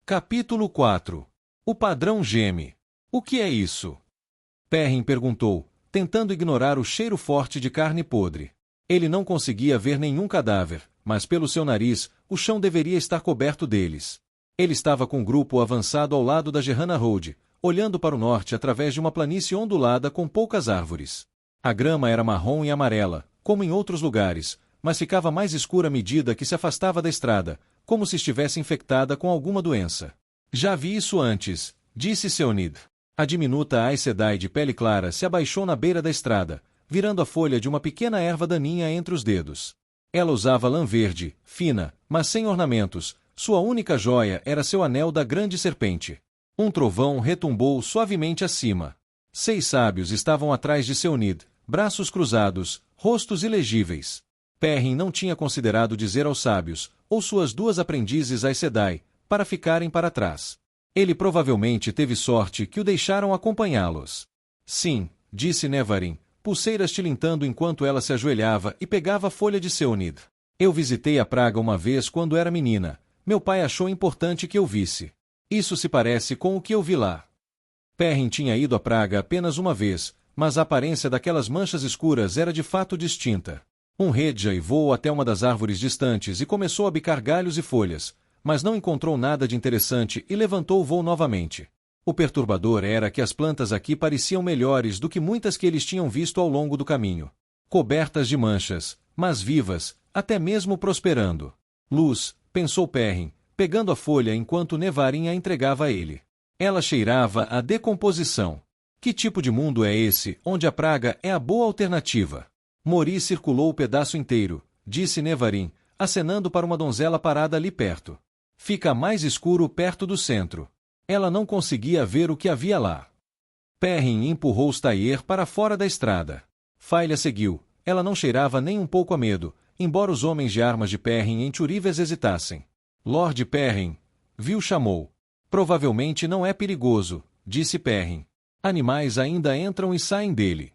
Capítulo 4. O padrão geme. O que é isso? Perrin perguntou, tentando ignorar o cheiro forte de carne podre. Ele não conseguia ver nenhum cadáver, mas pelo seu nariz, o chão deveria estar coberto deles. Ele estava com o grupo avançado ao lado da Gerrana Road, olhando para o norte através de uma planície ondulada com poucas árvores. A grama era marrom e amarela, como em outros lugares, mas ficava mais escura à medida que se afastava da estrada, como se estivesse infectada com alguma doença. Já vi isso antes, disse Seonid. A diminuta Aes Sedai de pele clara se abaixou na beira da estrada, virando a folha de uma pequena erva daninha entre os dedos. Ela usava lã verde, fina, mas sem ornamentos. Sua única joia era seu anel da grande serpente. Um trovão retumbou suavemente acima. 6 sábios estavam atrás de Seonid, braços cruzados, rostos ilegíveis. Perrin não tinha considerado dizer aos sábios, ou suas 2 aprendizes Aes Sedai, para ficarem para trás. Ele provavelmente teve sorte que o deixaram acompanhá-los. Sim, disse Nevarin, pulseiras tilintando enquanto ela se ajoelhava e pegava a folha de Seonid. Eu visitei a praga uma vez quando era menina. Meu pai achou importante que eu visse. Isso se parece com o que eu vi lá. Perrin tinha ido à praga apenas uma vez, mas a aparência daquelas manchas escuras era de fato distinta. Um Redjay voou até uma das árvores distantes e começou a bicar galhos e folhas, mas não encontrou nada de interessante e levantou o voo novamente. O perturbador era que as plantas aqui pareciam melhores do que muitas que eles tinham visto ao longo do caminho. Cobertas de manchas, mas vivas, até mesmo prosperando. Luz, pensou Perrin, pegando a folha enquanto Nevarin a entregava a ele. Ela cheirava a decomposição. Que tipo de mundo é esse, onde a praga é a boa alternativa? Mori circulou o pedaço inteiro, disse Nevarin, acenando para uma donzela parada ali perto. Fica mais escuro perto do centro. Ela não conseguia ver o que havia lá. Perrin empurrou Stair para fora da estrada. Failha seguiu. Ela não cheirava nem um pouco a medo, embora os homens de armas de Perrin em Churives hesitassem. Lord Perrin, viu chamou. Provavelmente não é perigoso, disse Perrin. Animais ainda entram e saem dele.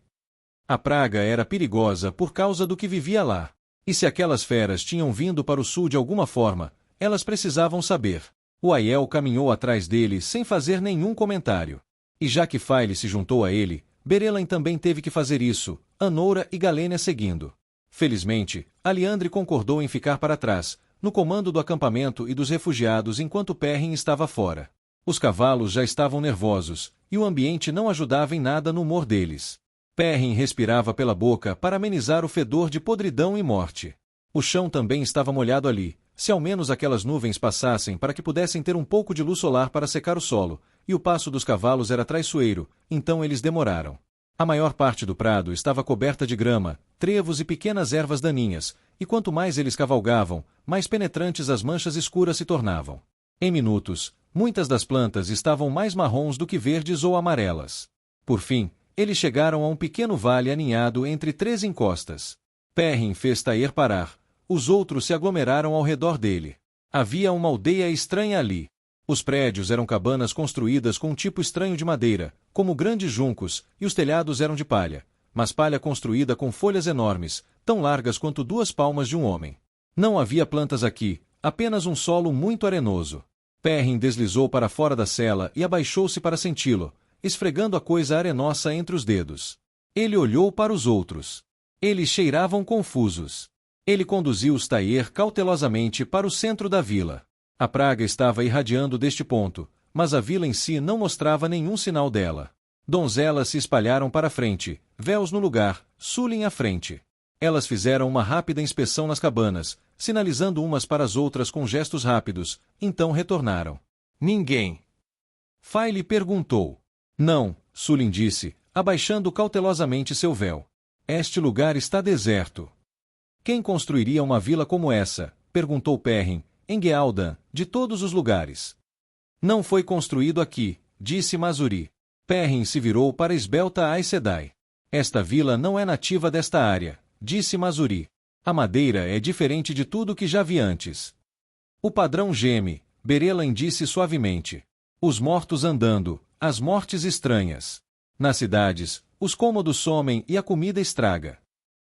A praga era perigosa por causa do que vivia lá. E se aquelas feras tinham vindo para o sul de alguma forma, elas precisavam saber. O Aiel caminhou atrás dele sem fazer nenhum comentário. E já que Faile se juntou a ele, Berelain também teve que fazer isso, Anora e Galênia seguindo. Felizmente, Aliandre concordou em ficar para trás, no comando do acampamento e dos refugiados enquanto Perrin estava fora. Os cavalos já estavam nervosos, e o ambiente não ajudava em nada no humor deles. Perrin respirava pela boca para amenizar o fedor de podridão e morte. O chão também estava molhado ali, se ao menos aquelas nuvens passassem para que pudessem ter um pouco de luz solar para secar o solo, e o passo dos cavalos era traiçoeiro, então eles demoraram. A maior parte do prado estava coberta de grama, trevos e pequenas ervas daninhas, e quanto mais eles cavalgavam, mais penetrantes as manchas escuras se tornavam. Em minutos, muitas das plantas estavam mais marrons do que verdes ou amarelas. Por fim, eles chegaram a um pequeno vale aninhado entre 3 encostas. Perrin fez Stair parar. Os outros se aglomeraram ao redor dele. Havia uma aldeia estranha ali. Os prédios eram cabanas construídas com um tipo estranho de madeira, como grandes juncos, e os telhados eram de palha, mas palha construída com folhas enormes, tão largas quanto 2 palmas de um homem. Não havia plantas aqui, apenas um solo muito arenoso. Perrin deslizou para fora da cela e abaixou-se para senti-lo, esfregando a coisa arenosa entre os dedos. Ele olhou para os outros. Eles cheiravam confusos. Ele conduziu Stair cautelosamente para o centro da vila. A praga estava irradiando deste ponto, mas a vila em si não mostrava nenhum sinal dela. Donzelas se espalharam para a frente, véus no lugar, Sulin à frente. Elas fizeram uma rápida inspeção nas cabanas, sinalizando umas para as outras com gestos rápidos, então retornaram. Ninguém. Faile perguntou. Não, Sulin disse, abaixando cautelosamente seu véu. Este lugar está deserto. Quem construiria uma vila como essa? Perguntou Perrin, em Gealdan, de todos os lugares. Não foi construído aqui, disse Mazuri. Perrin se virou para a esbelta Aes Sedai. Esta vila não é nativa desta área, disse Mazuri. A madeira é diferente de tudo que já vi antes. O padrão geme, Berelain disse suavemente. Os mortos andando, as mortes estranhas. Nas cidades, os cômodos somem e a comida estraga.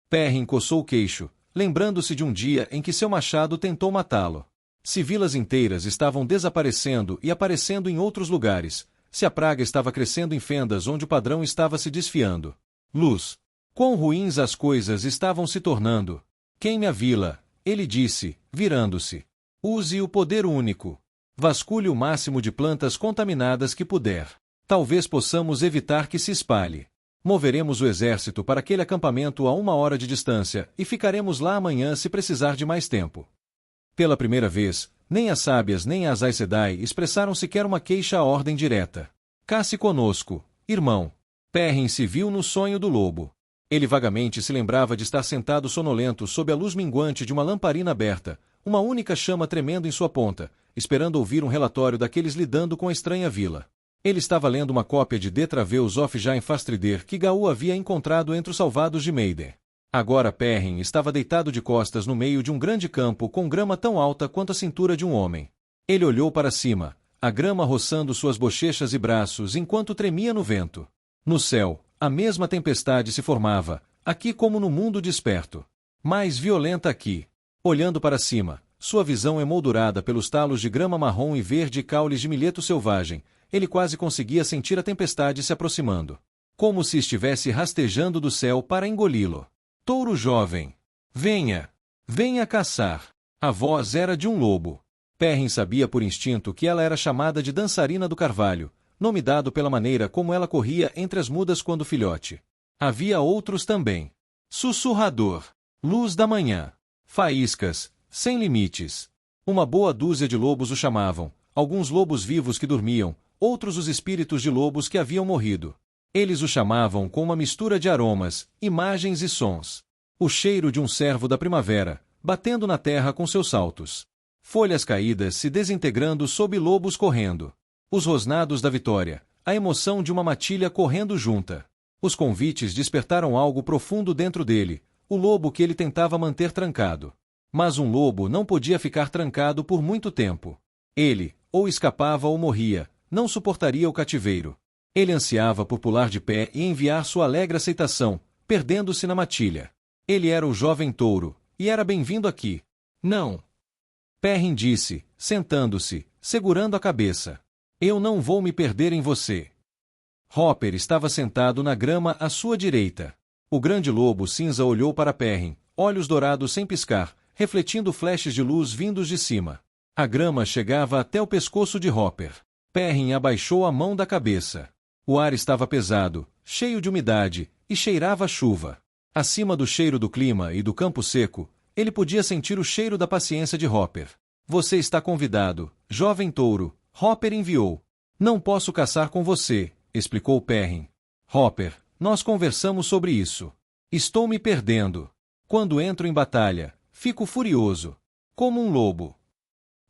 Perrin coçou o queixo, lembrando-se de um dia em que seu machado tentou matá-lo. Se vilas inteiras estavam desaparecendo e aparecendo em outros lugares, se a praga estava crescendo em fendas onde o padrão estava se desfiando. Luz. Quão ruins as coisas estavam se tornando. Queime a vila, ele disse, virando-se. Use o poder único. Vasculhe o máximo de plantas contaminadas que puder. Talvez possamos evitar que se espalhe. Moveremos o exército para aquele acampamento a 1 hora de distância e ficaremos lá amanhã se precisar de mais tempo. Pela primeira vez, nem as sábias nem as Aes Sedai expressaram sequer uma queixa à ordem direta. Casse conosco, irmão. Perrin se viu no sonho do lobo. Ele vagamente se lembrava de estar sentado sonolento sob a luz minguante de uma lamparina aberta, uma única chama tremendo em sua ponta, esperando ouvir um relatório daqueles lidando com a estranha vila. Ele estava lendo uma cópia de De Traveus of Jain Fastrider que Gaul havia encontrado entre os salvados de Meiden. Agora Perrin estava deitado de costas no meio de um grande campo com grama tão alta quanto a cintura de um homem. Ele olhou para cima, a grama roçando suas bochechas e braços enquanto tremia no vento. No céu, a mesma tempestade se formava, aqui como no mundo desperto. Mais violenta aqui. Olhando para cima, sua visão emoldurada pelos talos de grama marrom e verde e caules de milheto selvagem, ele quase conseguia sentir a tempestade se aproximando. Como se estivesse rastejando do céu para engoli-lo. Touro jovem. Venha. Venha caçar. A voz era de um lobo. Perrin sabia por instinto que ela era chamada de dançarina do carvalho, nome dado pela maneira como ela corria entre as mudas quando filhote. Havia outros também. Sussurrador. Luz da manhã. Faíscas. Sem limites. Uma boa dúzia de lobos o chamavam, alguns lobos vivos que dormiam, outros os espíritos de lobos que haviam morrido. Eles o chamavam com uma mistura de aromas, imagens e sons. O cheiro de um cervo da primavera, batendo na terra com seus saltos. Folhas caídas se desintegrando sob lobos correndo. Os rosnados da vitória, a emoção de uma matilha correndo junta. Os convites despertaram algo profundo dentro dele, o lobo que ele tentava manter trancado. Mas um lobo não podia ficar trancado por muito tempo. Ele, ou escapava ou morria, não suportaria o cativeiro. Ele ansiava por pular de pé e enviar sua alegre aceitação, perdendo-se na matilha. Ele era o jovem touro, e era bem-vindo aqui. Não. Perrin disse, sentando-se, segurando a cabeça. Eu não vou me perder em você. Hopper estava sentado na grama à sua direita. O grande lobo cinza olhou para Perrin, olhos dourados sem piscar, refletindo flashes de luz vindos de cima. A grama chegava até o pescoço de Hopper. Perrin abaixou a mão da cabeça. O ar estava pesado, cheio de umidade, e cheirava a chuva. Acima do cheiro do clima e do campo seco, ele podia sentir o cheiro da paciência de Hopper. Você está convidado, jovem touro, Hopper enviou. Não posso caçar com você, explicou Perrin. Hopper, nós conversamos sobre isso. Estou me perdendo. Quando entro em batalha, fico furioso. Como um lobo.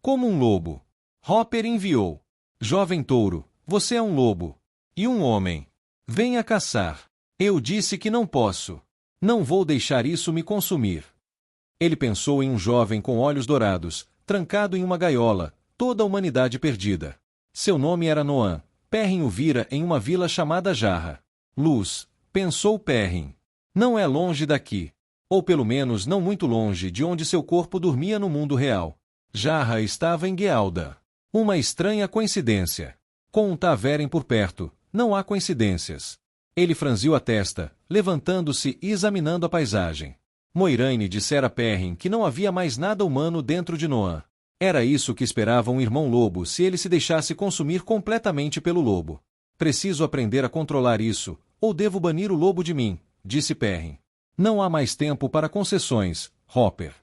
Como um lobo. Hopper enviou. Jovem touro, você é um lobo. E um homem. Venha caçar. Eu disse que não posso. Não vou deixar isso me consumir. Ele pensou em um jovem com olhos dourados, trancado em uma gaiola, toda a humanidade perdida. Seu nome era Noan. Perrin o vira em uma vila chamada Jarra. Luz, pensou Perrin. Não é longe daqui. Ou pelo menos não muito longe de onde seu corpo dormia no mundo real. Jarra estava em Guealda. Uma estranha coincidência. Com um Taveren por perto, não há coincidências. Ele franziu a testa, levantando-se e examinando a paisagem. Moiraine dissera a Perrin que não havia mais nada humano dentro de Noan. Era isso que esperava um irmão lobo se ele se deixasse consumir completamente pelo lobo. Preciso aprender a controlar isso, ou devo banir o lobo de mim, disse Perrin. Não há mais tempo para concessões, Hopper.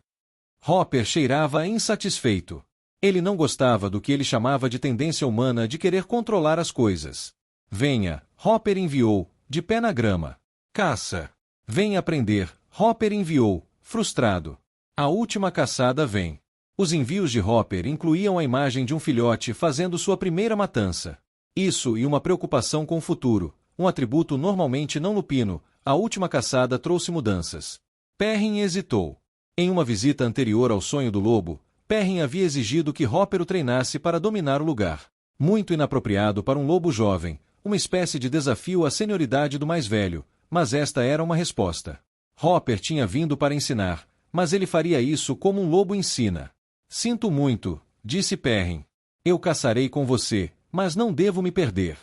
Hopper cheirava insatisfeito. Ele não gostava do que ele chamava de tendência humana de querer controlar as coisas. Venha, Hopper enviou, de pé na grama. Caça. Venha aprender, Hopper enviou, frustrado. A última caçada vem. Os envios de Hopper incluíam a imagem de um filhote fazendo sua primeira matança. Isso e uma preocupação com o futuro, um atributo normalmente não lupino, a última caçada trouxe mudanças. Perrin hesitou. Em uma visita anterior ao sonho do lobo, Perrin havia exigido que Hopper o treinasse para dominar o lugar. Muito inapropriado para um lobo jovem, uma espécie de desafio à senioridade do mais velho, mas esta era uma resposta. Hopper tinha vindo para ensinar, mas ele faria isso como um lobo ensina. Sinto muito, disse Perrin. Eu caçarei com você, mas não devo me perder.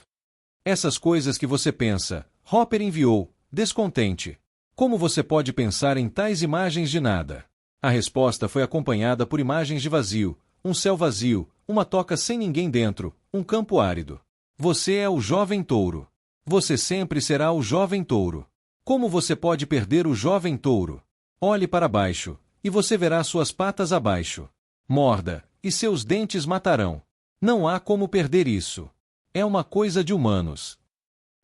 Essas coisas que você pensa, Hopper enviou, descontente. Como você pode pensar em tais imagens de nada? A resposta foi acompanhada por imagens de vazio, um céu vazio, uma toca sem ninguém dentro, um campo árido. Você é o jovem touro. Você sempre será o jovem touro. Como você pode perder o jovem touro? Olhe para baixo, e você verá suas patas abaixo. Morda, e seus dentes matarão. Não há como perder isso. É uma coisa de humanos.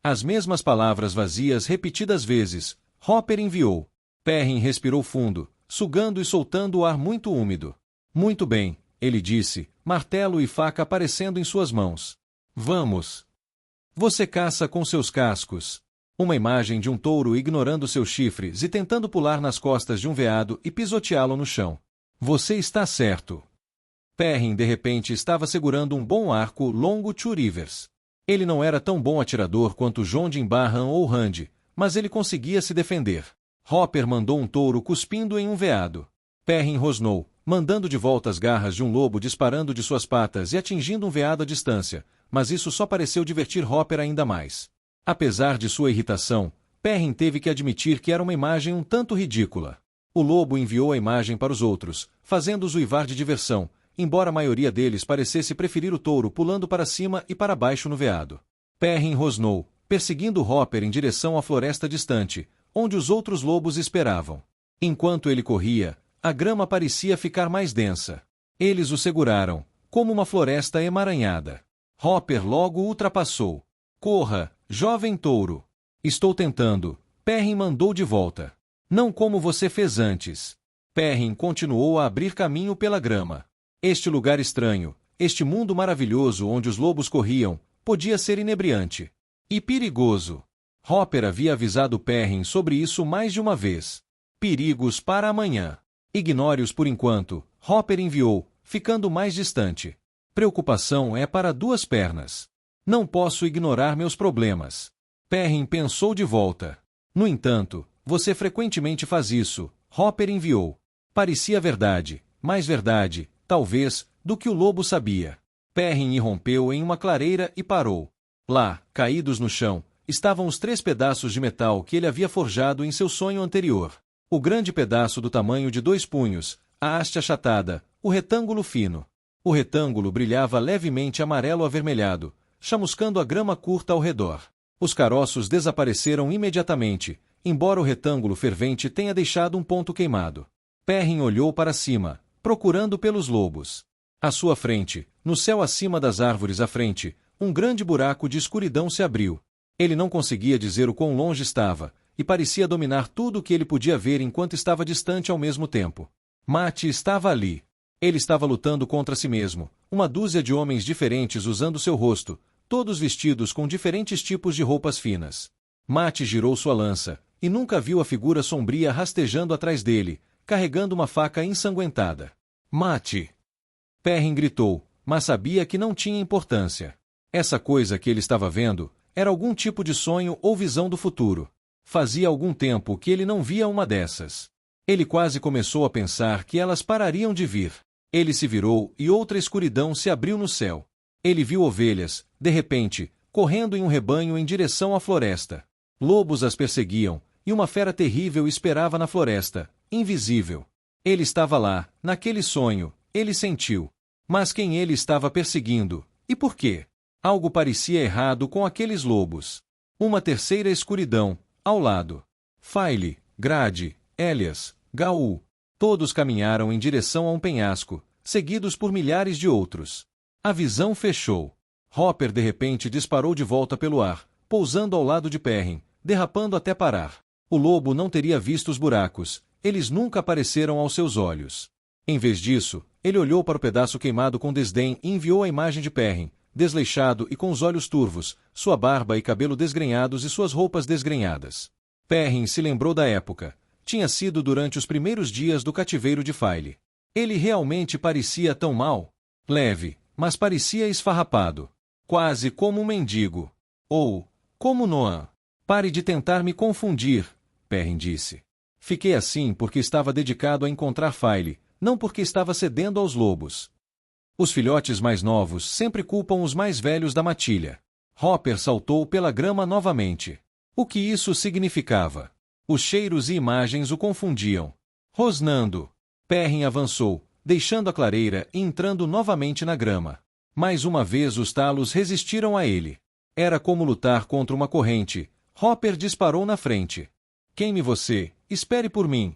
As mesmas palavras vazias repetidas vezes, Hopper enviou. Perrin respirou fundo, sugando e soltando o ar muito úmido. Muito bem, ele disse, martelo e faca aparecendo em suas mãos. Vamos. Você caça com seus cascos. Uma imagem de um touro ignorando seus chifres e tentando pular nas costas de um veado e pisoteá-lo no chão. Você está certo. Perrin de repente estava segurando um bom arco longo to Rivers. Ele não era tão bom atirador quanto Jondin Barham ou Rand, mas ele conseguia se defender. Hopper mandou um touro cuspindo em um veado. Perrin rosnou, mandando de volta as garras de um lobo disparando de suas patas e atingindo um veado à distância, mas isso só pareceu divertir Hopper ainda mais. Apesar de sua irritação, Perrin teve que admitir que era uma imagem um tanto ridícula. O lobo enviou a imagem para os outros, fazendo-os uivar de diversão, embora a maioria deles parecesse preferir o touro pulando para cima e para baixo no veado. Perrin rosnou, perseguindo Hopper em direção à floresta distante, onde os outros lobos esperavam. Enquanto ele corria, a grama parecia ficar mais densa. Eles o seguraram, como uma floresta emaranhada. Hopper logo o ultrapassou. Corra, jovem touro. Estou tentando. Perrin mandou de volta. Não como você fez antes. Perrin continuou a abrir caminho pela grama. Este lugar estranho, este mundo maravilhoso onde os lobos corriam, podia ser inebriante. E perigoso. Hopper havia avisado Perrin sobre isso mais de uma vez. Perigos para amanhã. Ignore-os por enquanto, Hopper enviou, ficando mais distante. Preocupação é para duas pernas. Não posso ignorar meus problemas. Perrin pensou de volta. No entanto, você frequentemente faz isso, Hopper enviou. Parecia verdade, mais verdade, talvez, do que o lobo sabia. Perrin irrompeu em uma clareira e parou. Lá, caídos no chão, estavam os 3 pedaços de metal que ele havia forjado em seu sonho anterior. O grande pedaço do tamanho de 2 punhos, a haste achatada, o retângulo fino. O retângulo brilhava levemente amarelo-avermelhado, chamuscando a grama curta ao redor. Os caroços desapareceram imediatamente, embora o retângulo fervente tenha deixado um ponto queimado. Perrin olhou para cima, procurando pelos lobos. À sua frente, no céu acima das árvores à frente, um grande buraco de escuridão se abriu. Ele não conseguia dizer o quão longe estava, e parecia dominar tudo o que ele podia ver enquanto estava distante ao mesmo tempo. Matt estava ali. Ele estava lutando contra si mesmo, uma dúzia de homens diferentes usando seu rosto, todos vestidos com diferentes tipos de roupas finas. Matt girou sua lança, e nunca viu a figura sombria rastejando atrás dele, carregando uma faca ensanguentada. Matt! Perrin gritou, mas sabia que não tinha importância. Essa coisa que ele estava vendo era algum tipo de sonho ou visão do futuro. Fazia algum tempo que ele não via uma dessas. Ele quase começou a pensar que elas parariam de vir. Ele se virou e outra escuridão se abriu no céu. Ele viu ovelhas, de repente, correndo em um rebanho em direção à floresta. Lobos as perseguiam, e uma fera terrível esperava na floresta, invisível. Ele estava lá, naquele sonho, ele sentiu. Mas quem ele estava perseguindo? E por quê? Algo parecia errado com aqueles lobos. Uma terceira escuridão, ao lado. File, Grade, Elias, Gaul. Todos caminharam em direção a um penhasco, seguidos por milhares de outros. A visão fechou. Hopper de repente disparou de volta pelo ar, pousando ao lado de Perrin, derrapando até parar. O lobo não teria visto os buracos, eles nunca apareceram aos seus olhos. Em vez disso, ele olhou para o pedaço queimado com desdém e enviou a imagem de Perrin, desleixado e com os olhos turvos, sua barba e cabelo desgrenhados e suas roupas desgrenhadas. Perrin se lembrou da época. Tinha sido durante os primeiros dias do cativeiro de File. Ele realmente parecia tão mal? Leve, mas parecia esfarrapado. Quase como um mendigo. Ou, como Noam. Pare de tentar me confundir, Perrin disse. Fiquei assim porque estava dedicado a encontrar File, não porque estava cedendo aos lobos. Os filhotes mais novos sempre culpam os mais velhos da matilha. Hopper saltou pela grama novamente. O que isso significava? Os cheiros e imagens o confundiam. Rosnando. Perrin avançou, deixando a clareira e entrando novamente na grama. Mais uma vez os talos resistiram a ele. Era como lutar contra uma corrente. Hopper disparou na frente. Queime você, espere por mim.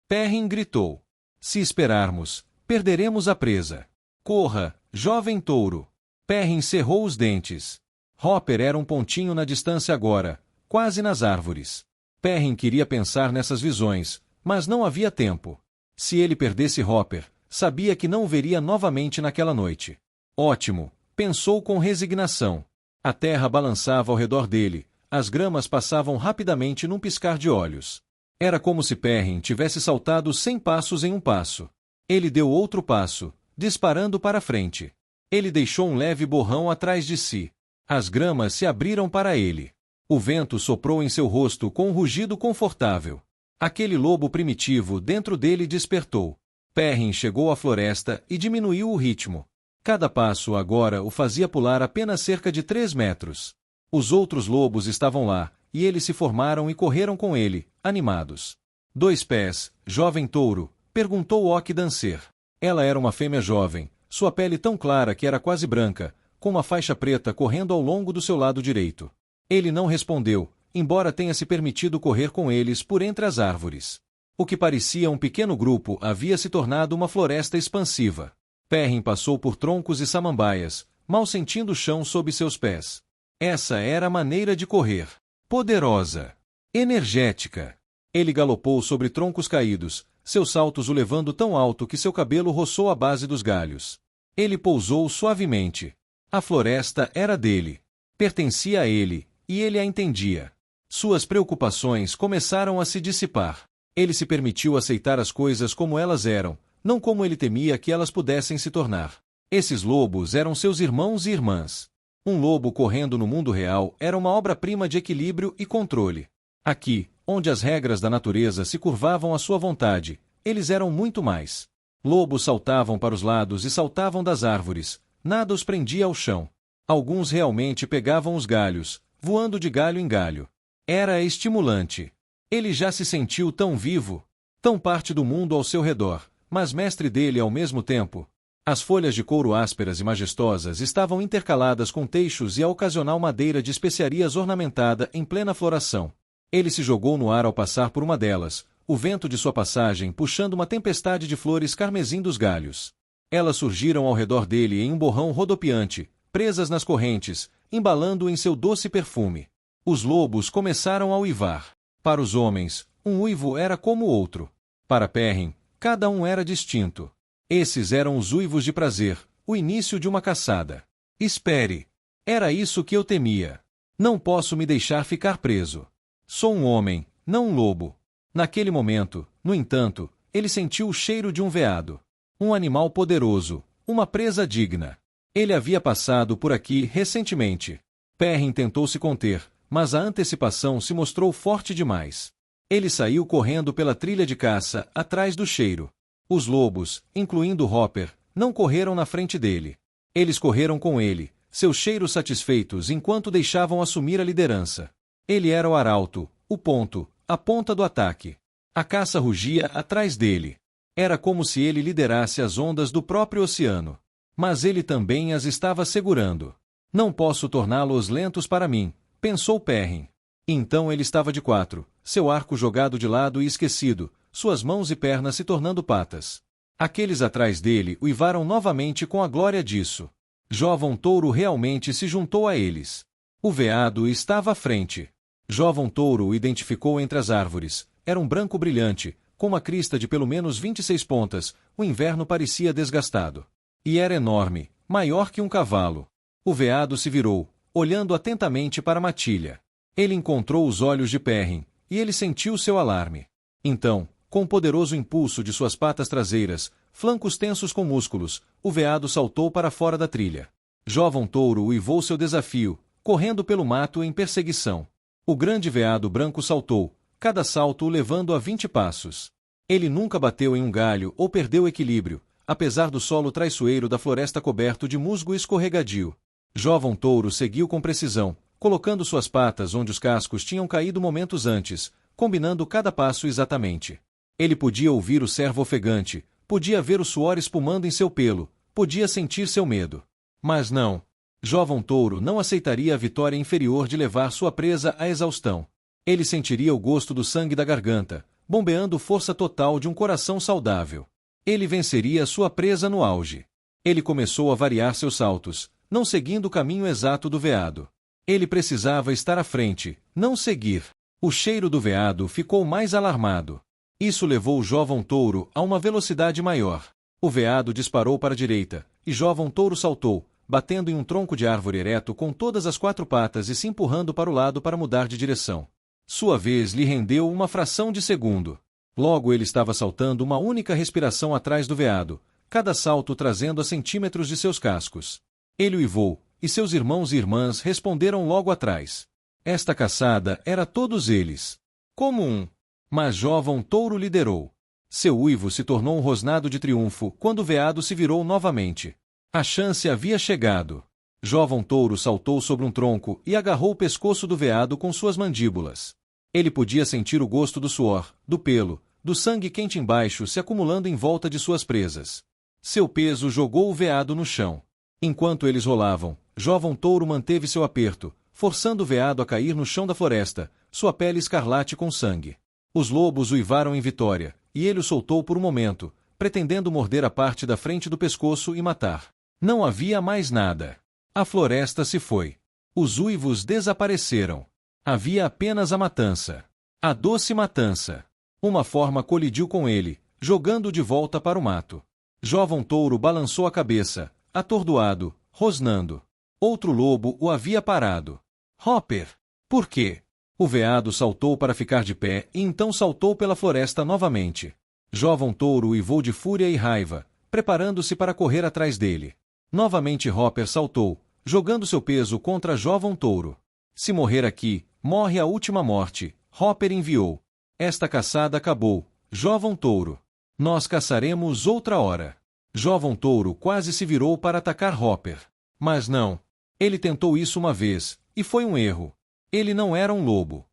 Perrin gritou. Se esperarmos, perderemos a presa. Corra, jovem touro. Perrin cerrou os dentes. Hopper era um pontinho na distância agora, quase nas árvores. Perrin queria pensar nessas visões, mas não havia tempo. Se ele perdesse Hopper, sabia que não o veria novamente naquela noite. Ótimo, pensou com resignação. A terra balançava ao redor dele, as gramas passavam rapidamente num piscar de olhos. Era como se Perrin tivesse saltado 100 passos em um passo. Ele deu outro passo, disparando para frente. Ele deixou um leve borrão atrás de si. As gramas se abriram para ele. O vento soprou em seu rosto com um rugido confortável. Aquele lobo primitivo dentro dele despertou. Perrin chegou à floresta e diminuiu o ritmo. Cada passo agora o fazia pular apenas cerca de 3 metros. Os outros lobos estavam lá, e eles se formaram e correram com ele, animados. 2 pés, jovem touro, perguntou Ok Dancer. Ela era uma fêmea jovem, sua pele tão clara que era quase branca, com uma faixa preta correndo ao longo do seu lado direito. Ele não respondeu, embora tenha se permitido correr com eles por entre as árvores. O que parecia um pequeno grupo havia se tornado uma floresta expansiva. Perrin passou por troncos e samambaias, mal sentindo o chão sob seus pés. Essa era a maneira de correr. Poderosa. Energética. Ele galopou sobre troncos caídos, seus saltos o levando tão alto que seu cabelo roçou a base dos galhos. Ele pousou suavemente. A floresta era dele. Pertencia a ele, e ele a entendia. Suas preocupações começaram a se dissipar. Ele se permitiu aceitar as coisas como elas eram, não como ele temia que elas pudessem se tornar. Esses lobos eram seus irmãos e irmãs. Um lobo correndo no mundo real era uma obra-prima de equilíbrio e controle. Aqui, onde as regras da natureza se curvavam à sua vontade, eles eram muito mais. Lobos saltavam para os lados e saltavam das árvores, nada os prendia ao chão. Alguns realmente pegavam os galhos, voando de galho em galho. Era estimulante. Ele já se sentiu tão vivo, tão parte do mundo ao seu redor, mas mestre dele ao mesmo tempo. As folhas de couro ásperas e majestosas estavam intercaladas com teixos e a ocasional madeira de especiarias ornamentada em plena floração. Ele se jogou no ar ao passar por uma delas, o vento de sua passagem puxando uma tempestade de flores carmesim dos galhos. Elas surgiram ao redor dele em um borrão rodopiante, presas nas correntes, embalando-o em seu doce perfume. Os lobos começaram a uivar. Para os homens, um uivo era como o outro. Para Perrin, cada um era distinto. Esses eram os uivos de prazer, o início de uma caçada. Espere. Era isso que eu temia. Não posso me deixar ficar preso. Sou um homem, não um lobo. Naquele momento, no entanto, ele sentiu o cheiro de um veado. Um animal poderoso, uma presa digna. Ele havia passado por aqui recentemente. Perrin tentou se conter, mas a antecipação se mostrou forte demais. Ele saiu correndo pela trilha de caça, atrás do cheiro. Os lobos, incluindo Hopper, não correram na frente dele. Eles correram com ele, seus cheiros satisfeitos enquanto deixavam assumir a liderança. Ele era o arauto, o ponto, a ponta do ataque. A caça rugia atrás dele. Era como se ele liderasse as ondas do próprio oceano. Mas ele também as estava segurando. Não posso torná-los lentos para mim, pensou Perrin. Então ele estava de 4, seu arco jogado de lado e esquecido, suas mãos e pernas se tornando patas. Aqueles atrás dele uivaram novamente com a glória disso. Jovem Touro realmente se juntou a eles. O veado estava à frente. Jovem Touro o identificou entre as árvores. Era um branco brilhante, com uma crista de pelo menos 26 pontas, o inverno parecia desgastado. E era enorme, maior que um cavalo. O veado se virou, olhando atentamente para a matilha. Ele encontrou os olhos de Perrin, e ele sentiu seu alarme. Então, com o poderoso impulso de suas patas traseiras, flancos tensos com músculos, o veado saltou para fora da trilha. Jovem Touro uivou seu desafio, correndo pelo mato em perseguição. O grande veado branco saltou, cada salto o levando a 20 passos. Ele nunca bateu em um galho ou perdeu o equilíbrio, apesar do solo traiçoeiro da floresta coberto de musgo escorregadio. Jovem Touro seguiu com precisão, colocando suas patas onde os cascos tinham caído momentos antes, combinando cada passo exatamente. Ele podia ouvir o cervo ofegante, podia ver o suor espumando em seu pelo, podia sentir seu medo. Mas não. Jovem Touro não aceitaria a vitória inferior de levar sua presa à exaustão. Ele sentiria o gosto do sangue da garganta, bombeando força total de um coração saudável. Ele venceria sua presa no auge. Ele começou a variar seus saltos, não seguindo o caminho exato do veado. Ele precisava estar à frente, não seguir. O cheiro do veado ficou mais alarmado. Isso levou o Jovem Touro a uma velocidade maior. O veado disparou para a direita, e Jovem Touro saltou, batendo em um tronco de árvore ereto com todas as 4 patas e se empurrando para o lado para mudar de direção. Sua vez lhe rendeu uma fração de segundo. Logo ele estava saltando uma única respiração atrás do veado, cada salto trazendo a centímetros de seus cascos. Ele uivou, e seus irmãos e irmãs responderam logo atrás. Esta caçada era todos eles. Como um. Mas Jovem Touro liderou. Seu uivo se tornou um rosnado de triunfo quando o veado se virou novamente. A chance havia chegado. Jovem Touro saltou sobre um tronco e agarrou o pescoço do veado com suas mandíbulas. Ele podia sentir o gosto do suor, do pelo, do sangue quente embaixo se acumulando em volta de suas presas. Seu peso jogou o veado no chão. Enquanto eles rolavam, Jovem Touro manteve seu aperto, forçando o veado a cair no chão da floresta, sua pele escarlate com sangue. Os lobos uivaram em vitória, e ele o soltou por um momento, pretendendo morder a parte da frente do pescoço e matar. Não havia mais nada. A floresta se foi. Os uivos desapareceram. Havia apenas a matança. A doce matança. Uma forma colidiu com ele, jogando-o de volta para o mato. Jovem Touro balançou a cabeça, atordoado, rosnando. Outro lobo o havia parado. Hopper! Por quê? O veado saltou para ficar de pé e então saltou pela floresta novamente. Jovem Touro uivou de fúria e raiva, preparando-se para correr atrás dele. Novamente Hopper saltou, jogando seu peso contra Jovem Touro. Se morrer aqui, morre a última morte, Hopper enviou. Esta caçada acabou, Jovem Touro. Nós caçaremos outra hora. Jovem Touro quase se virou para atacar Hopper. Mas não. Ele tentou isso uma vez, e foi um erro. Ele não era um lobo.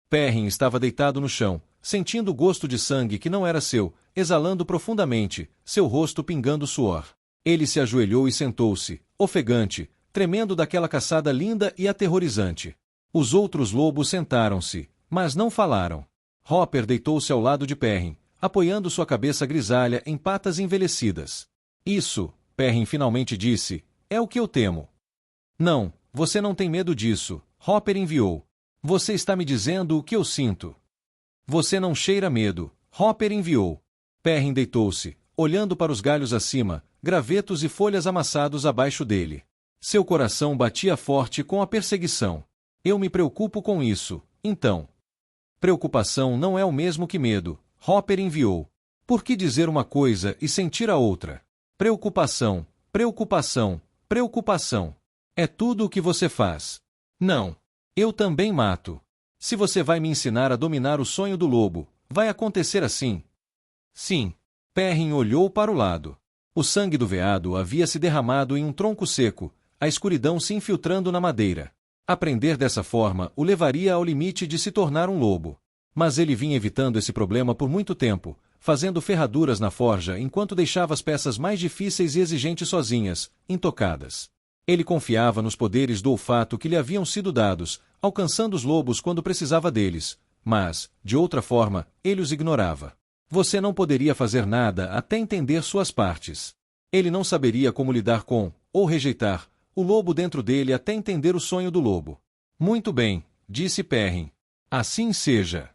Perrin estava deitado no chão, sentindo o gosto de sangue que não era seu, exalando profundamente, seu rosto pingando suor. Ele se ajoelhou e sentou-se, ofegante, tremendo daquela caçada linda e aterrorizante. Os outros lobos sentaram-se, mas não falaram. Hopper deitou-se ao lado de Perrin, apoiando sua cabeça grisalha em patas envelhecidas. Isso, Perrin finalmente disse, é o que eu temo. Não, você não tem medo disso, Hopper enviou. Você está me dizendo o que eu sinto. Você não cheira medo, Hopper enviou. Perrin deitou-se, olhando para os galhos acima, gravetos e folhas amassados abaixo dele. Seu coração batia forte com a perseguição. Eu me preocupo com isso, então. Preocupação não é o mesmo que medo, Hopper enviou. Por que dizer uma coisa e sentir a outra? Preocupação, preocupação, preocupação. É tudo o que você faz. Não. Eu também mato. Se você vai me ensinar a dominar o sonho do lobo, vai acontecer assim? Sim. Perrin olhou para o lado. O sangue do veado havia se derramado em um tronco seco, a escuridão se infiltrando na madeira. Aprender dessa forma o levaria ao limite de se tornar um lobo. Mas ele vinha evitando esse problema por muito tempo, fazendo ferraduras na forja enquanto deixava as peças mais difíceis e exigentes sozinhas, intocadas. Ele confiava nos poderes do olfato que lhe haviam sido dados, alcançando os lobos quando precisava deles, mas, de outra forma, ele os ignorava. Você não poderia fazer nada até entender suas partes. Ele não saberia como lidar com, ou rejeitar, o lobo dentro dele até entender o sonho do lobo. Muito bem, disse Perrin. Assim seja.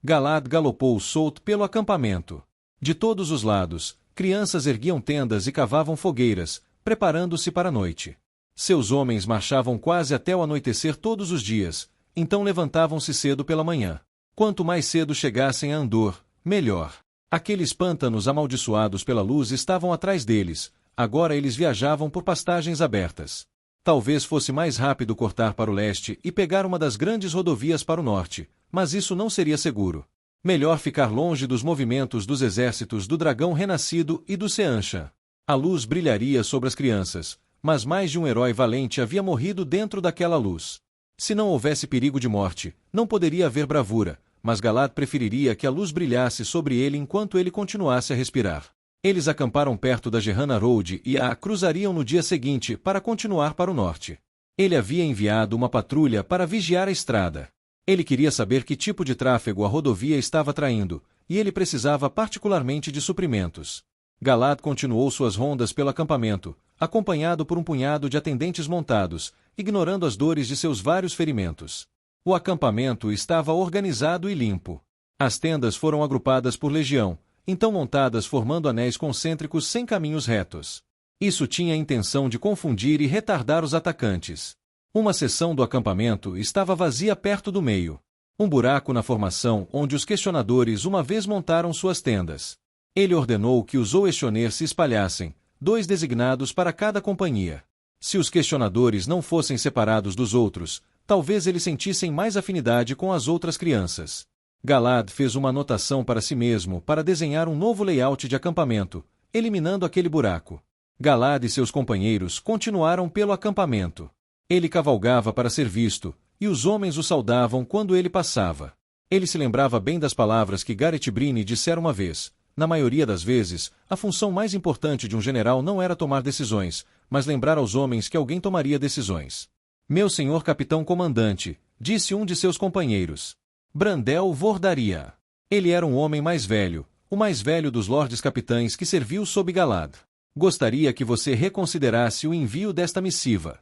Galad galopou solto pelo acampamento. De todos os lados, crianças erguiam tendas e cavavam fogueiras, preparando-se para a noite. Seus homens marchavam quase até o anoitecer todos os dias, então levantavam-se cedo pela manhã. Quanto mais cedo chegassem a Andor, melhor. Aqueles pântanos amaldiçoados pela luz estavam atrás deles, agora eles viajavam por pastagens abertas. Talvez fosse mais rápido cortar para o leste e pegar uma das grandes rodovias para o norte, mas isso não seria seguro. Melhor ficar longe dos movimentos dos exércitos do dragão renascido e do Seanchan. A luz brilharia sobre as crianças, mas mais de um herói valente havia morrido dentro daquela luz. Se não houvesse perigo de morte, não poderia haver bravura, mas Galad preferiria que a luz brilhasse sobre ele enquanto ele continuasse a respirar. Eles acamparam perto da Gerrana Road e a cruzariam no dia seguinte para continuar para o norte. Ele havia enviado uma patrulha para vigiar a estrada. Ele queria saber que tipo de tráfego a rodovia estava atraindo, e ele precisava particularmente de suprimentos. Galad continuou suas rondas pelo acampamento, acompanhado por um punhado de atendentes montados, ignorando as dores de seus vários ferimentos. O acampamento estava organizado e limpo. As tendas foram agrupadas por legião, então montadas formando anéis concêntricos sem caminhos retos. Isso tinha a intenção de confundir e retardar os atacantes. Uma seção do acampamento estava vazia perto do meio. Um buraco na formação onde os questionadores uma vez montaram suas tendas. Ele ordenou que os Oeshoner se espalhassem, 2 designados para cada companhia. Se os questionadores não fossem separados dos outros, talvez eles sentissem mais afinidade com as outras crianças. Galad fez uma anotação para si mesmo para desenhar um novo layout de acampamento, eliminando aquele buraco. Galad e seus companheiros continuaram pelo acampamento. Ele cavalgava para ser visto, e os homens o saudavam quando ele passava. Ele se lembrava bem das palavras que Gareth Bryne dissera uma vez. Na maioria das vezes, a função mais importante de um general não era tomar decisões, mas lembrar aos homens que alguém tomaria decisões. Meu senhor capitão comandante, disse um de seus companheiros. Brandel Vordaria. Ele era um homem mais velho, o mais velho dos lordes capitães que serviu sob Galad. Gostaria que você reconsiderasse o envio desta missiva.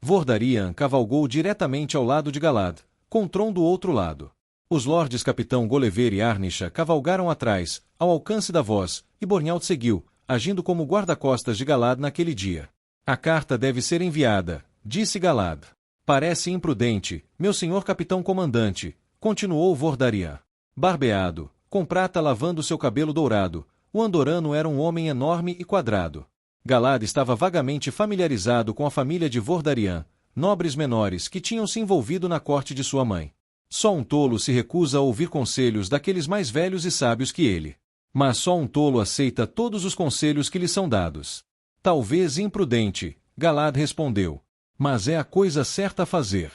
Vordarian cavalgou diretamente ao lado de Galad, com Tron do outro lado. Os lordes capitão Golever e Arnisha cavalgaram atrás, ao alcance da voz, e Bornhald seguiu, agindo como guarda-costas de Galad naquele dia. A carta deve ser enviada, disse Galad. Parece imprudente, meu senhor capitão comandante, continuou Vordarian. Barbeado, com prata lavando seu cabelo dourado, o andorano era um homem enorme e quadrado. Galad estava vagamente familiarizado com a família de Vordarian, nobres menores que tinham se envolvido na corte de sua mãe. Só um tolo se recusa a ouvir conselhos daqueles mais velhos e sábios que ele. Mas só um tolo aceita todos os conselhos que lhe são dados. Talvez imprudente, Galad respondeu. Mas é a coisa certa a fazer.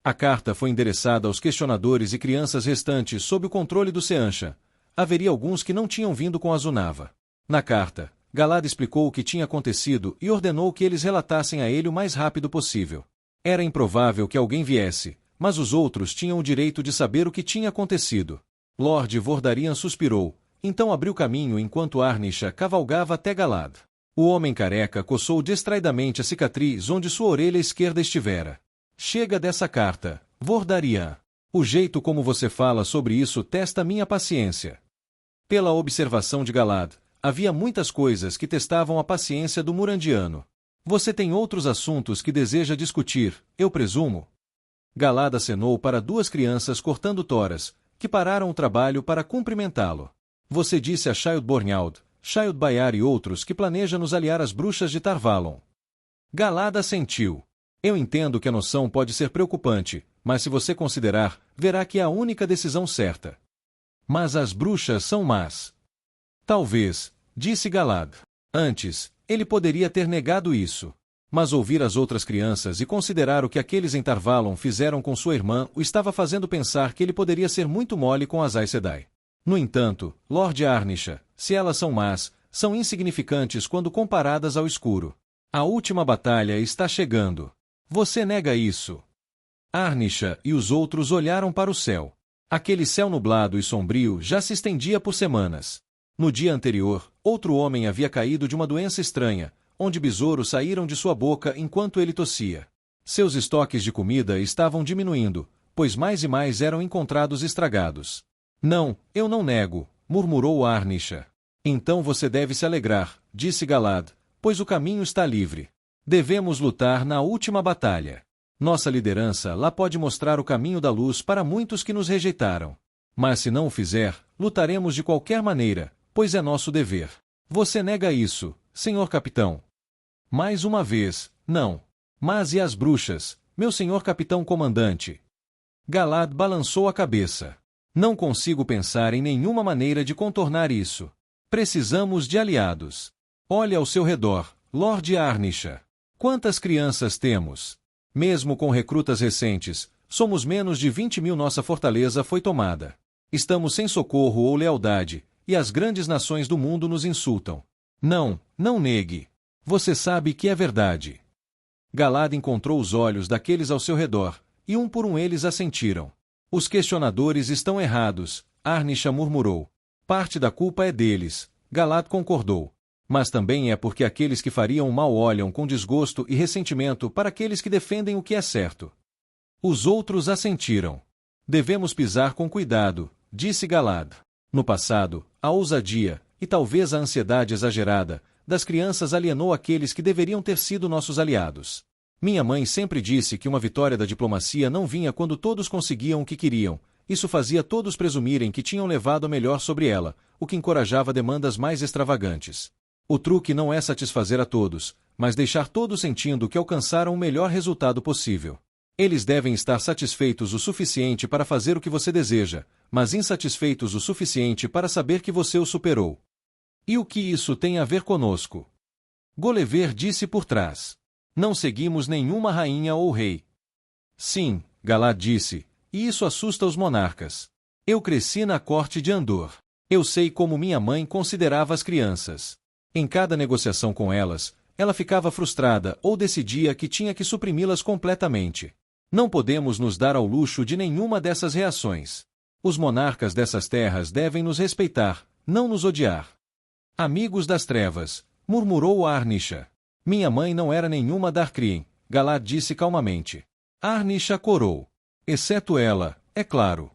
A carta foi endereçada aos questionadores e crianças restantes sob o controle do Seanchan. Haveria alguns que não tinham vindo com a Zunava. Na carta, Galad explicou o que tinha acontecido e ordenou que eles relatassem a ele o mais rápido possível. Era improvável que alguém viesse, mas os outros tinham o direito de saber o que tinha acontecido. Lord Vordarian suspirou, então abriu caminho enquanto Arnisha cavalgava até Galad. O homem careca coçou distraidamente a cicatriz onde sua orelha esquerda estivera. Chega dessa carta, Vordarian. O jeito como você fala sobre isso testa minha paciência. Pela observação de Galad, havia muitas coisas que testavam a paciência do Murandiano. Você tem outros assuntos que deseja discutir, eu presumo? Galad acenou para 2 crianças cortando toras, que pararam o trabalho para cumprimentá-lo. Você disse a Child Bornhald, Child Bayar e outros que planeja nos aliar às bruxas de Tarvalon. Galad assentiu. Eu entendo que a noção pode ser preocupante, mas se você considerar, verá que é a única decisão certa. Mas as bruxas são más. Talvez, disse Galad. Antes, ele poderia ter negado isso. Mas ouvir as outras crianças e considerar o que aqueles em Tarvalon fizeram com sua irmã o estava fazendo pensar que ele poderia ser muito mole com as Aes Sedai. No entanto, Lord Arnisha, se elas são más, são insignificantes quando comparadas ao escuro. A última batalha está chegando. Você nega isso? Arnisha e os outros olharam para o céu. Aquele céu nublado e sombrio já se estendia por semanas. No dia anterior, outro homem havia caído de uma doença estranha, onde besouros saíram de sua boca enquanto ele tossia. Seus estoques de comida estavam diminuindo, pois mais e mais eram encontrados estragados. Não, eu não nego, murmurou Arnisha. Então você deve se alegrar, disse Galad, pois o caminho está livre. Devemos lutar na última batalha. Nossa liderança lá pode mostrar o caminho da luz para muitos que nos rejeitaram. Mas se não o fizer, lutaremos de qualquer maneira, pois é nosso dever. Você nega isso, senhor capitão? Mais uma vez, não. Mas e as bruxas, meu senhor capitão comandante? Galad balançou a cabeça. Não consigo pensar em nenhuma maneira de contornar isso. Precisamos de aliados. Olhe ao seu redor, Lord Arnisha. Quantas crianças temos? Mesmo com recrutas recentes, somos menos de 20.000. Nossa fortaleza foi tomada. Estamos sem socorro ou lealdade, e as grandes nações do mundo nos insultam. Não, não negue. Você sabe que é verdade. Galad encontrou os olhos daqueles ao seu redor, e um por um eles assentiram. Os questionadores estão errados, Arnisha murmurou. Parte da culpa é deles, Galad concordou. Mas também é porque aqueles que fariam o mal olham com desgosto e ressentimento para aqueles que defendem o que é certo. Os outros assentiram. Devemos pisar com cuidado, disse Galad. No passado, a ousadia, e talvez a ansiedade exagerada, das crianças alienou aqueles que deveriam ter sido nossos aliados. Minha mãe sempre disse que uma vitória da diplomacia não vinha quando todos conseguiam o que queriam. Isso fazia todos presumirem que tinham levado a melhor sobre ela, o que encorajava demandas mais extravagantes. O truque não é satisfazer a todos, mas deixar todos sentindo que alcançaram o melhor resultado possível. Eles devem estar satisfeitos o suficiente para fazer o que você deseja, mas insatisfeitos o suficiente para saber que você o superou. E o que isso tem a ver conosco? Gulliver disse por trás. Não seguimos nenhuma rainha ou rei. Sim, Galad disse, e isso assusta os monarcas. Eu cresci na corte de Andor. Eu sei como minha mãe considerava as crianças. Em cada negociação com elas, ela ficava frustrada ou decidia que tinha que suprimi-las completamente. Não podemos nos dar ao luxo de nenhuma dessas reações. Os monarcas dessas terras devem nos respeitar, não nos odiar. Amigos das trevas, murmurou Arnisha. Minha mãe não era nenhuma Darkrien, Galad disse calmamente. Arnisha corou. Exceto ela, é claro.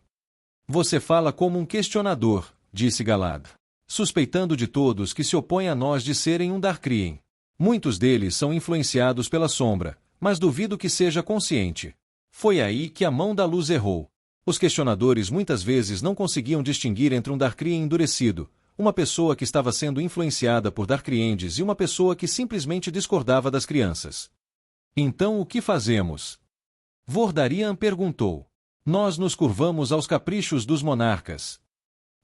Você fala como um questionador, disse Galad. Suspeitando de todos que se opõem a nós de serem um Darkrien. Muitos deles são influenciados pela sombra, mas duvido que seja consciente. Foi aí que a mão da luz errou. Os questionadores muitas vezes não conseguiam distinguir entre um Darkrien endurecido, uma pessoa que estava sendo influenciada por Darkriendes e uma pessoa que simplesmente discordava das crianças. Então o que fazemos? Vordarian perguntou. Nós nos curvamos aos caprichos dos monarcas.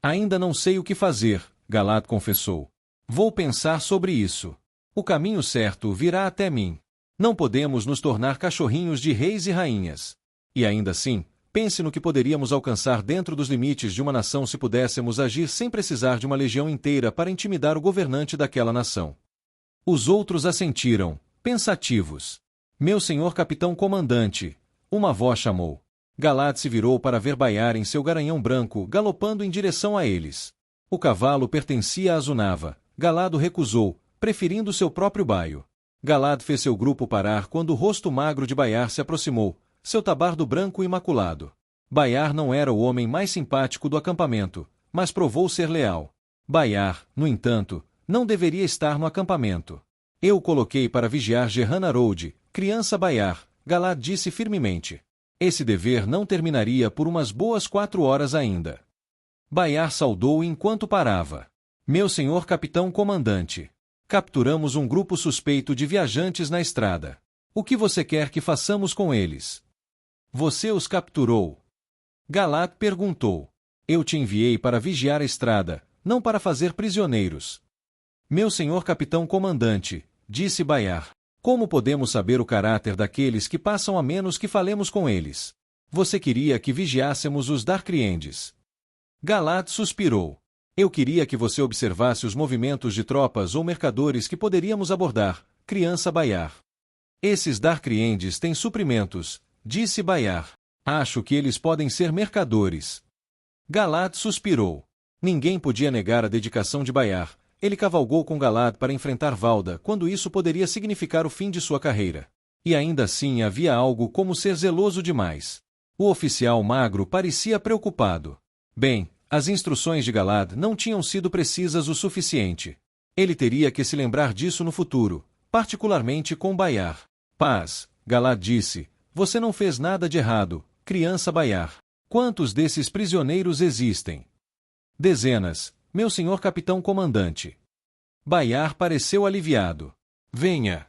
Ainda não sei o que fazer, Galad confessou. Vou pensar sobre isso. O caminho certo virá até mim. Não podemos nos tornar cachorrinhos de reis e rainhas. E ainda assim, pense no que poderíamos alcançar dentro dos limites de uma nação se pudéssemos agir sem precisar de uma legião inteira para intimidar o governante daquela nação. Os outros assentiram, pensativos. Meu senhor capitão comandante, uma voz chamou. Galad se virou para ver Bayar em seu garanhão branco galopando em direção a eles. O cavalo pertencia a Zunava. Galad o recusou, preferindo seu próprio baio. Galad fez seu grupo parar quando o rosto magro de Bayar se aproximou, seu tabardo branco imaculado. Bayar não era o homem mais simpático do acampamento, mas provou ser leal. Bayar, no entanto, não deveria estar no acampamento. Eu o coloquei para vigiar Gerrana Road, criança Bayar, Galad disse firmemente. Esse dever não terminaria por umas boas 4 horas ainda. Bayar saudou enquanto parava. Meu senhor capitão comandante. Capturamos um grupo suspeito de viajantes na estrada. O que você quer que façamos com eles? Você os capturou? Galad perguntou. Eu te enviei para vigiar a estrada, não para fazer prisioneiros. Meu senhor capitão comandante, disse Bayar. Como podemos saber o caráter daqueles que passam a menos que falemos com eles? Você queria que vigiássemos os Darkriendes. Galad suspirou. Eu queria que você observasse os movimentos de tropas ou mercadores que poderíamos abordar, criança Bayar. Esses Darkriendes têm suprimentos, disse Bayar. Acho que eles podem ser mercadores. Galad suspirou. Ninguém podia negar a dedicação de Bayar. Ele cavalgou com Galad para enfrentar Valda quando isso poderia significar o fim de sua carreira. E ainda assim havia algo como ser zeloso demais. O oficial magro parecia preocupado. Bem, as instruções de Galad não tinham sido precisas o suficiente. Ele teria que se lembrar disso no futuro, particularmente com Bayar. Paz, Galad disse, você não fez nada de errado, criança Bayar. Quantos desses prisioneiros existem? Dezenas, meu senhor capitão comandante. Bayar pareceu aliviado. Venha.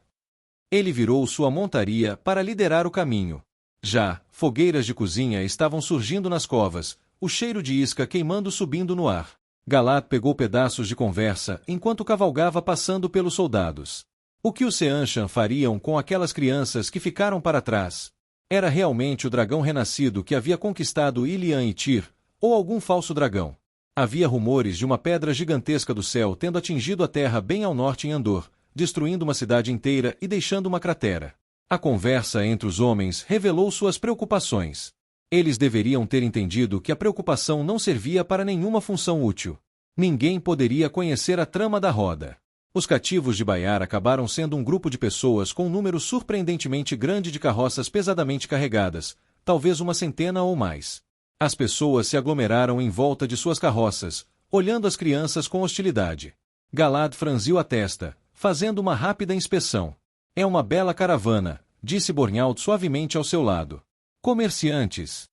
Ele virou sua montaria para liderar o caminho. Já, fogueiras de cozinha estavam surgindo nas covas, o cheiro de isca queimando subindo no ar. Galad pegou pedaços de conversa enquanto cavalgava passando pelos soldados. O que os Seanchan fariam com aquelas crianças que ficaram para trás? Era realmente o dragão renascido que havia conquistado Ilian e Tyr, ou algum falso dragão? Havia rumores de uma pedra gigantesca do céu tendo atingido a terra bem ao norte em Andor, destruindo uma cidade inteira e deixando uma cratera. A conversa entre os homens revelou suas preocupações. Eles deveriam ter entendido que a preocupação não servia para nenhuma função útil. Ninguém poderia conhecer a trama da roda. Os cativos de Baiar acabaram sendo um grupo de pessoas com um número surpreendentemente grande de carroças pesadamente carregadas, talvez uma centena ou mais. As pessoas se aglomeraram em volta de suas carroças, olhando as crianças com hostilidade. Galad franziu a testa, fazendo uma rápida inspeção. É uma bela caravana, disse Bornhald suavemente ao seu lado. Comerciantes?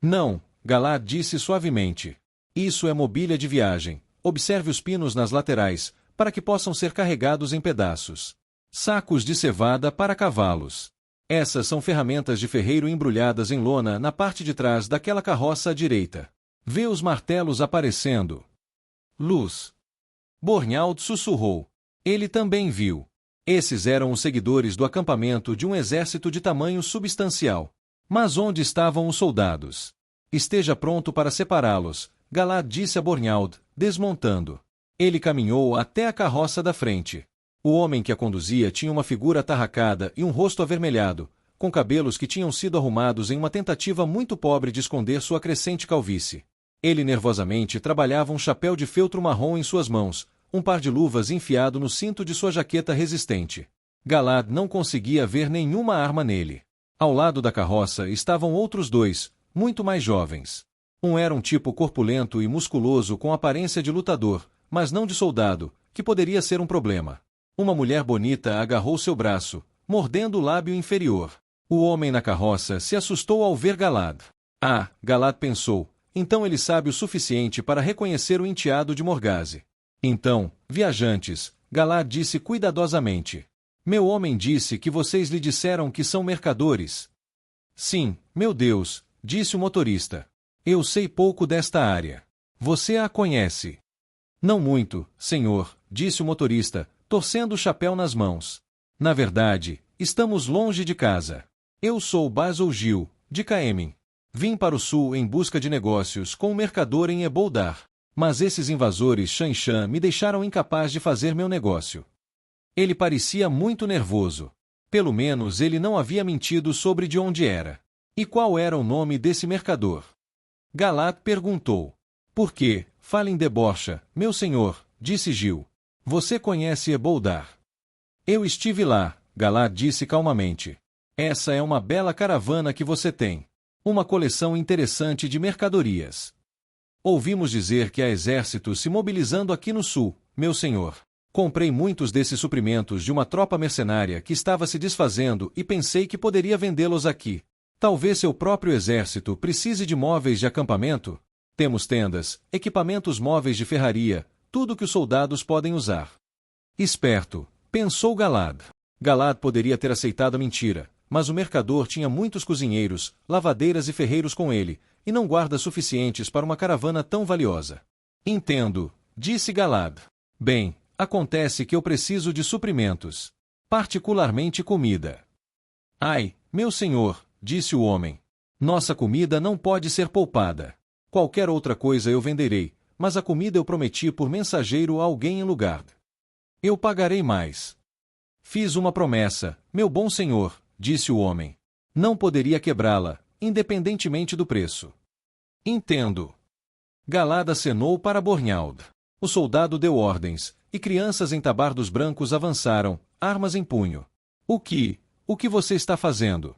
Não, Galad disse suavemente. Isso é mobília de viagem. Observe os pinos nas laterais, para que possam ser carregados em pedaços. Sacos de cevada para cavalos. Essas são ferramentas de ferreiro embrulhadas em lona na parte de trás daquela carroça à direita. Vê os martelos aparecendo. Luz. Bornhald sussurrou. Ele também viu. Esses eram os seguidores do acampamento de um exército de tamanho substancial. Mas onde estavam os soldados? Esteja pronto para separá-los, Galad disse a Bornhald, desmontando. Ele caminhou até a carroça da frente. O homem que a conduzia tinha uma figura atarracada e um rosto avermelhado, com cabelos que tinham sido arrumados em uma tentativa muito pobre de esconder sua crescente calvície. Ele nervosamente trabalhava um chapéu de feltro marrom em suas mãos, um par de luvas enfiado no cinto de sua jaqueta resistente. Galad não conseguia ver nenhuma arma nele. Ao lado da carroça estavam outros dois, muito mais jovens. Um era um tipo corpulento e musculoso com aparência de lutador, mas não de soldado, que poderia ser um problema. Uma mulher bonita agarrou seu braço, mordendo o lábio inferior. O homem na carroça se assustou ao ver Galad. Ah, Galad pensou, então ele sabe o suficiente para reconhecer o enteado de Morgase. Então, viajantes, Galad disse cuidadosamente. Meu homem disse que vocês lhe disseram que são mercadores. Sim, meu Deus, disse o motorista. Eu sei pouco desta área. Você a conhece? Não muito, senhor, disse o motorista, torcendo o chapéu nas mãos. Na verdade, estamos longe de casa. Eu sou Basil Gil, de Caemin. Vim para o sul em busca de negócios com um mercador em Eboldar. Mas esses invasores Shanshan me deixaram incapaz de fazer meu negócio. Ele parecia muito nervoso. Pelo menos ele não havia mentido sobre de onde era. E qual era o nome desse mercador? Galad perguntou. Por quê? Fale em debocha, meu senhor, disse Gil. Você conhece Eboldar? Eu estive lá, Galad disse calmamente. Essa é uma bela caravana que você tem. Uma coleção interessante de mercadorias. Ouvimos dizer que há exércitos se mobilizando aqui no sul, meu senhor. Comprei muitos desses suprimentos de uma tropa mercenária que estava se desfazendo e pensei que poderia vendê-los aqui. Talvez seu próprio exército precise de móveis de acampamento? Temos tendas, equipamentos móveis de ferraria, tudo que os soldados podem usar. Esperto, pensou Galad. Galad poderia ter aceitado a mentira, mas o mercador tinha muitos cozinheiros, lavadeiras e ferreiros com ele, e não guardas suficientes para uma caravana tão valiosa. Entendo, disse Galad. Bem, acontece que eu preciso de suprimentos, particularmente comida. Ai, meu senhor, disse o homem. Nossa comida não pode ser poupada. Qualquer outra coisa eu venderei, mas a comida eu prometi por mensageiro a alguém em lugar. Eu pagarei mais. Fiz uma promessa, meu bom senhor, disse o homem. Não poderia quebrá-la, independentemente do preço. Entendo. Galad acenou para Bornhald. O soldado deu ordens, e crianças em tabardos brancos avançaram, armas em punho. O que você está fazendo?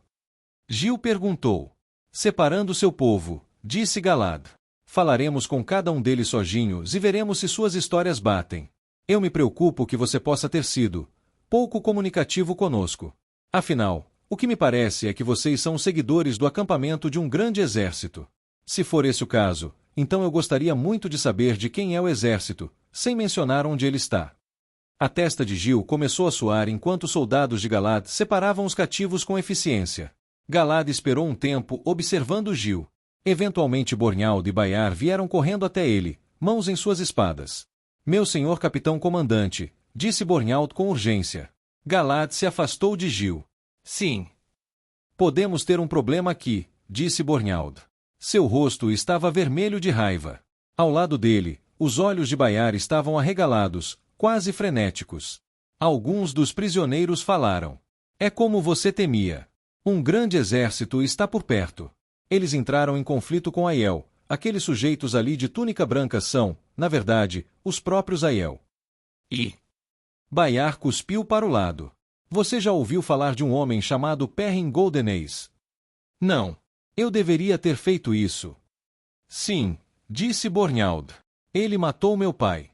Gil perguntou. Separando seu povo, disse Galad. Falaremos com cada um deles sozinhos e veremos se suas histórias batem. Eu me preocupo que você possa ter sido pouco comunicativo conosco. Afinal, o que me parece é que vocês são seguidores do acampamento de um grande exército. Se for esse o caso, então eu gostaria muito de saber de quem é o exército, sem mencionar onde ele está. A testa de Gil começou a suar enquanto os soldados de Galad separavam os cativos com eficiência. Galad esperou um tempo observando Gil. Eventualmente Bornhald e Bayard vieram correndo até ele, mãos em suas espadas. Meu senhor capitão comandante, disse Bornhald com urgência. Galad se afastou de Gil. Sim. Podemos ter um problema aqui, disse Bornhald. Seu rosto estava vermelho de raiva. Ao lado dele, os olhos de Bayard estavam arregalados, quase frenéticos. Alguns dos prisioneiros falaram. É como você temia. Um grande exército está por perto. Eles entraram em conflito com Aiel. Aqueles sujeitos ali de túnica branca são, na verdade, os próprios Aiel. E Bayard cuspiu para o lado. Você já ouviu falar de um homem chamado Perrin Goldenês? Não. Eu deveria ter feito isso. Sim, disse Bornhald. Ele matou meu pai.